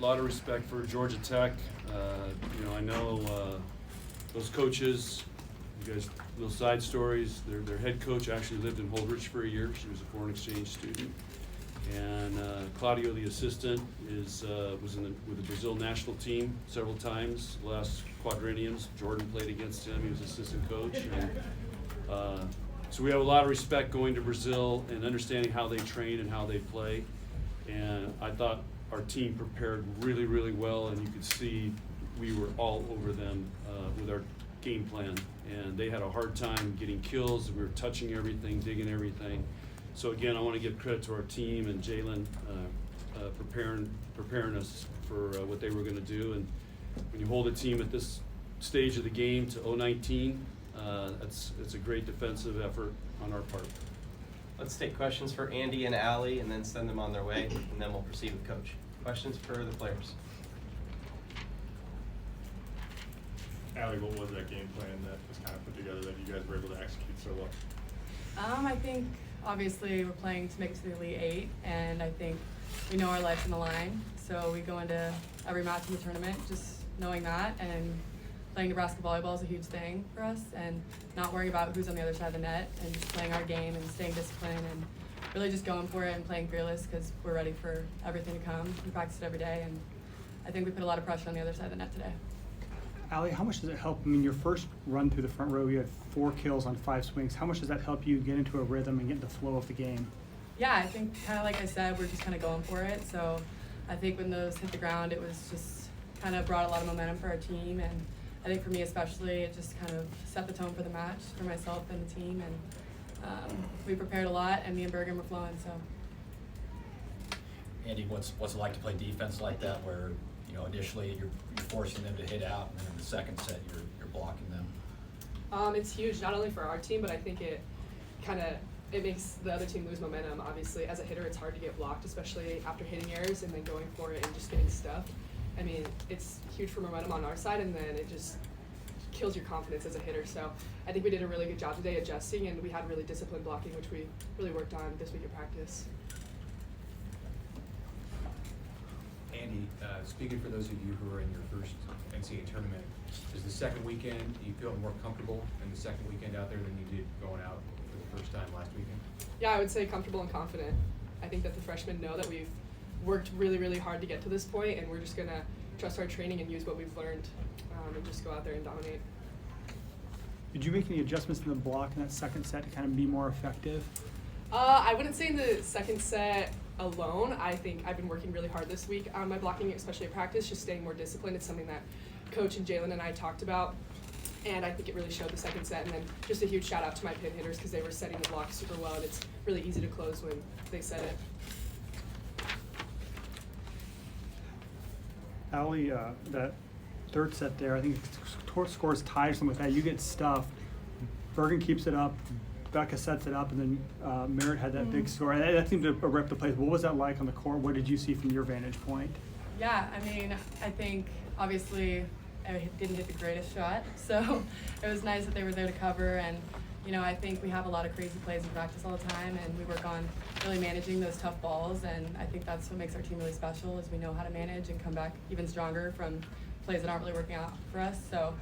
lot of respect for Georgia Tech. I know those coaches. You guys, little side stories. Their head coach actually lived in Holdrege for a year. She was a foreign exchange student. And Claudio, the assistant, was with the Brazil national team several times. Last quadrenniums, Jordan played against him. He was assistant coach. And, so we have a lot of respect going to Brazil and understanding how they train and how they play. And I thought our team prepared really, really well, and you could see we were all over them with our game plan. And they had a hard time getting kills. We were touching everything, digging everything. So again, I want to give credit to our team and Jalen preparing us for what they were going to do. And when you hold a team at this stage of the game to 0-19, it's a great defensive effort on our part. Let's take questions for Andy and Allie and then send them on their way, and then we'll proceed with Coach. Questions for the players? Allie, what was that game plan that was kind of put together that you guys were able to execute so well? I think obviously we're playing to make it to the Elite Eight, and I think we know our life's on the line, so we go into every match in the tournament just knowing that, and playing Nebraska volleyball is a huge thing for us, and not worrying about who's on the other side of the net, and just playing our game and staying disciplined and really just going for it and playing fearless because we're ready for everything to come. We practice it every day, and I think we put a lot of pressure on the other side of the net today. Allie, how much does it help? I mean, your first run through the front row, you had 4 kills on 5 swings. How much does that help you get into a rhythm and get the flow of the game? Yeah, I think kind of like I said, we're just kind of going for it. So I think when those hit the ground, it was just kind of brought a lot of momentum for our team. And I think for me especially, it just kind of set the tone for the match for myself and the team. And we prepared a lot, and me and Bergen were flowing. So. Andy, what's it like to play defense like that, where initially you're forcing them to hit out, and then in the second set you're blocking them? It's huge, not only for our team, but I think it makes the other team lose momentum. Obviously, as a hitter, it's hard to get blocked, especially after hitting errors and then going for it and just getting stuffed. I mean, it's huge for momentum on our side, and then it just kills your confidence as a hitter. So I think we did a really good job today adjusting, and we had really disciplined blocking, which we really worked on this week at practice. Andy, speaking for those of you who are in your first NCAA tournament, is the second weekend, do you feel more comfortable in the second weekend out there than you did going out for the first time last weekend? Yeah, I would say comfortable and confident. I think that the freshmen know that we've worked really, really hard to get to this point, and we're just going to trust our training and use what we've learned and just go out there and dominate. Did you make any adjustments in the block in that second set to kind of be more effective? I wouldn't say in the second set alone. I think I've been working really hard this week on my blocking, especially at practice, just staying more disciplined. It's something that Coach and Jalen and I talked about, and I think it really showed the second set. And then just a huge shout out to my pin hitters because they were setting the block super well, and it's really easy to close when they set it. Allie, that third set there, I think scores tied something like that. You get stuffed. Bergen keeps it up. Becca sets it up, and then Merritt had that big score. That seemed to rip the place. What was that like on the court? What did you see from your vantage point? Yeah, I mean, I think obviously I didn't hit the greatest shot, so it was nice that they were there to cover. And I think we have a lot of crazy plays in practice all the time, and we work on really managing those tough balls. And I think that's what makes our team really special, is we know how to manage and come back even stronger from plays that aren't really working out for us. So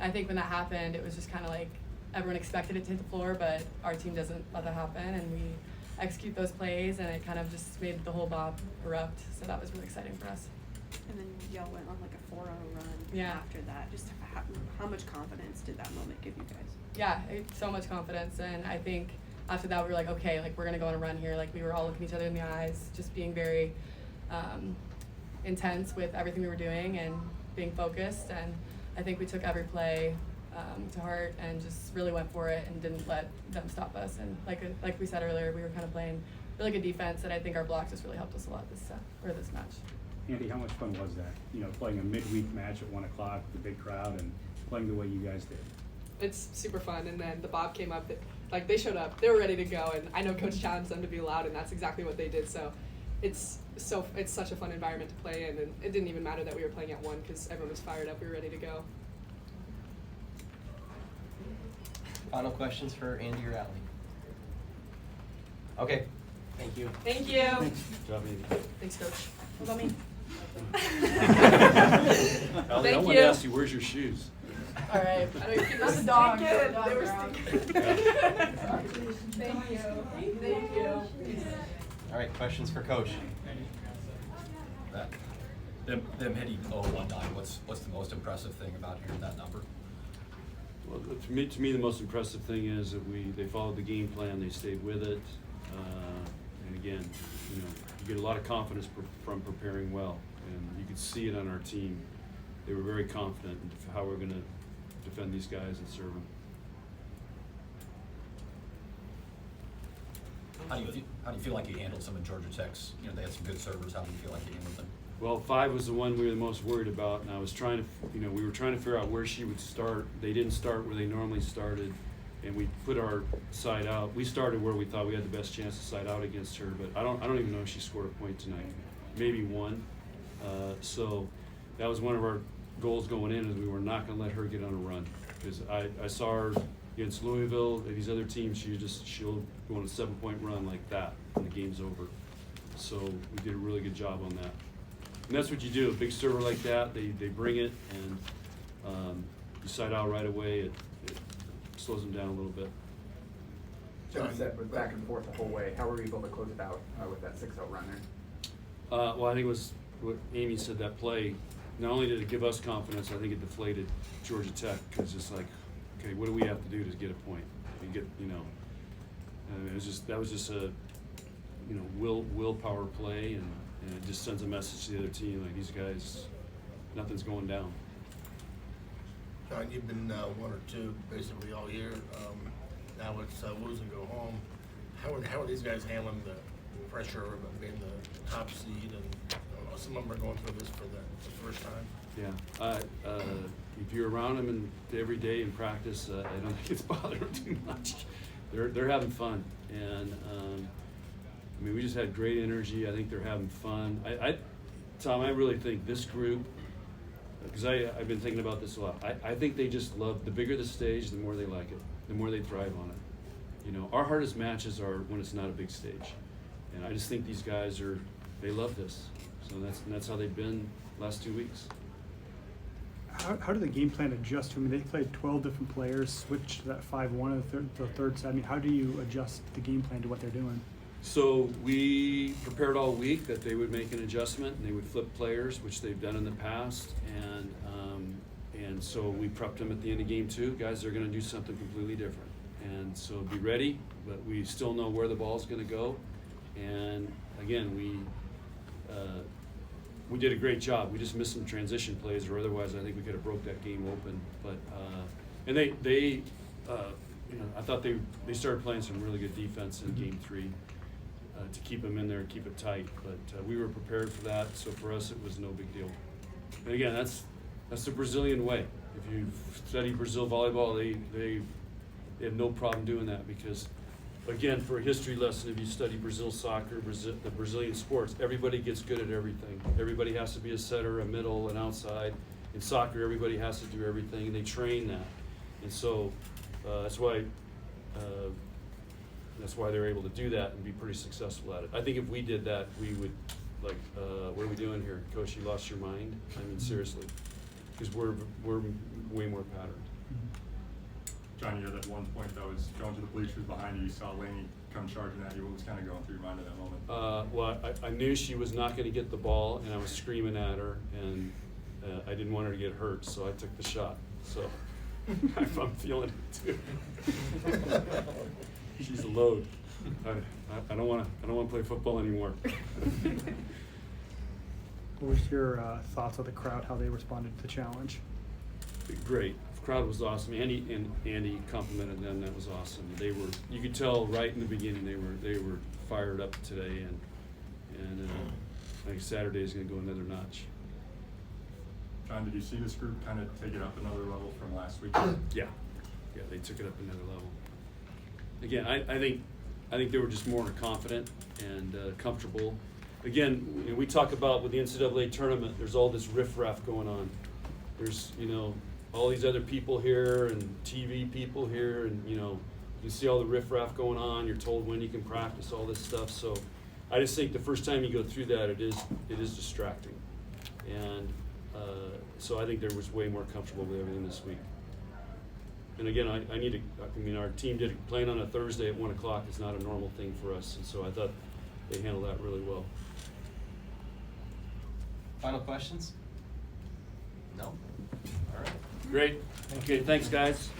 I think when that happened, it was just kind of like everyone expected it to hit the floor, but our team doesn't let that happen, and we execute those plays, and it kind of just made the whole bob erupt. So that was really exciting for us. And then y'all went on like a 4-0 run after that. Just how much confidence did that moment give you guys? Yeah, so much confidence, and I think after that we were like, okay, like we're gonna go on a run here. Like we were all looking each other in the eyes, just being very intense with everything we were doing and being focused. And I think we took every play to heart and just really went for it and didn't let them stop us. And like we said earlier, we were kind of playing really good defense, and I think our blocks just really helped us a lot this match. Andy, how much fun was that? Playing a midweek match at 1 o'clock with a big crowd and playing the way you guys did. It's super fun, and then the bob came up. They showed up, they were ready to go, and I know Coach challenged them to be loud, and that's exactly what they did. So it's such a fun environment to play in, and it didn't even matter that we were playing at 1 because everyone was fired up. We were ready to go. Final questions for Andy or Allie? Okay, thank you. Thank you. Thanks. Good job, Andy. Thanks, Coach. What about me? Ally, I Thank want to you. ask you, where's your shoes? All right. I know you keep Not us the dog, stinking. the dog They were brown. stinking. Thank you. Thank you. All right, questions for Coach? That, them hitting 0-1-9, what's the most impressive thing about hearing that number? Well, to me, the most impressive thing is that they followed the game plan, they stayed with it. And again, you get a lot of confidence from preparing well. And you could see it on our team. They were very confident in how we're going to defend these guys and serve them. How do you feel like you handled some of Georgia Tech's, they had some good servers, how do you feel like you handled them? Well, 5 was the one we were the most worried about, and I was trying to, we were trying to figure out where she would start. They didn't start where they normally started, and we put our side out. We started where we thought we had the best chance to side out against her, but I don't even know if she scored a point tonight. Maybe one. So that was one of our goals going in, is we were not going to let her get on a run, because I saw her against Louisville and these other teams. She'll go on a 7-point run like that, and the game's over. So we did a really good job on that. And that's what you do. A big server like that, they bring it, and you side out right away. It slows them down a little bit. John said was back and forth the whole way. How were you able to close it out with that 6-0 run there? Well, I think it was what Amy said, that play. Not only did it give us confidence, I think it deflated Georgia Tech, because it's like, okay, what do we have to do to get a point? And get, and that was just a, willpower play, and it just sends a message to the other team, like, these guys, nothing's going down. John, you've been 1 or 2 basically all year. Now it's lose and go home. How are these guys handling the pressure of being the top seed, and some of them are going through this for the first time? Yeah, if you're around them every day in practice, I don't think it's bothering them too much. They're having fun, and we just had great energy. I think they're having fun. Tom, I really think this group, because I've been thinking about this a lot. I think they just love, the bigger the stage, the more they like it, the more they thrive on it. Our hardest matches are when it's not a big stage, and I just think these guys they love this. So that's how they've been last 2 weeks. How did the game plan adjust to? They played 12 different players, switched to that 5-1 in the third set. How do you adjust the game plan to what they're doing? So we prepared all week that they would make an adjustment and they would flip players, which they've done in the past, and so we prepped them at the end of game 2. Guys, they're going to do something completely different, and so be ready. But we still know where the ball's going to go, and again, we did a great job. We just missed some transition plays, or otherwise I think we could have broke that game open. But and they I thought they started playing some really good defense in game 3 to keep them in there and keep it tight. But we were prepared for that, so for us it was no big deal. And again, that's the Brazilian way. If you study Brazil volleyball, they have no problem doing that, because again, for a history lesson, if you study Brazil soccer, the Brazilian sports, everybody gets good at everything. Everybody has to be a setter, a middle, an outside. In soccer, everybody has to do everything, and they train that. And so that's why they're able to do that and be pretty successful at it. I think if we did that, we would, what are we doing here? Coach, you lost your mind? Seriously. Because we're way more patterned. John, you had that one point that was going to the bleachers behind you. You saw Laney come charging at you. What was kind of going through your mind at that moment? Well, I knew she was not going to get the ball, and I was screaming at her, and I didn't want her to get hurt, so I took the shot. So I'm feeling it too. She's a load. I don't want to play football anymore. What was your thoughts of the crowd, how they responded to the challenge? Great. The crowd was awesome. Andy complimented them. That was awesome. You could tell right in the beginning they were fired up today, and I think Saturday is going to go another notch. John, did you see this group kind of take it up another level from last week? Yeah, they took it up another level. Again, I think they were just more confident and comfortable. Again, we talk about with the NCAA tournament, there's all this riffraff going on. There's all these other people here and TV people here, and you see all the riffraff going on. You're told when you can practice, all this stuff. So I just think the first time you go through that, it is distracting. And so I think there was way more comfortable with everything this week. And again, I mean, our team playing on a Thursday at 1 o'clock is not a normal thing for us, and so I thought they handled that really well. Final questions? No? All right. Great. Okay, thanks, guys.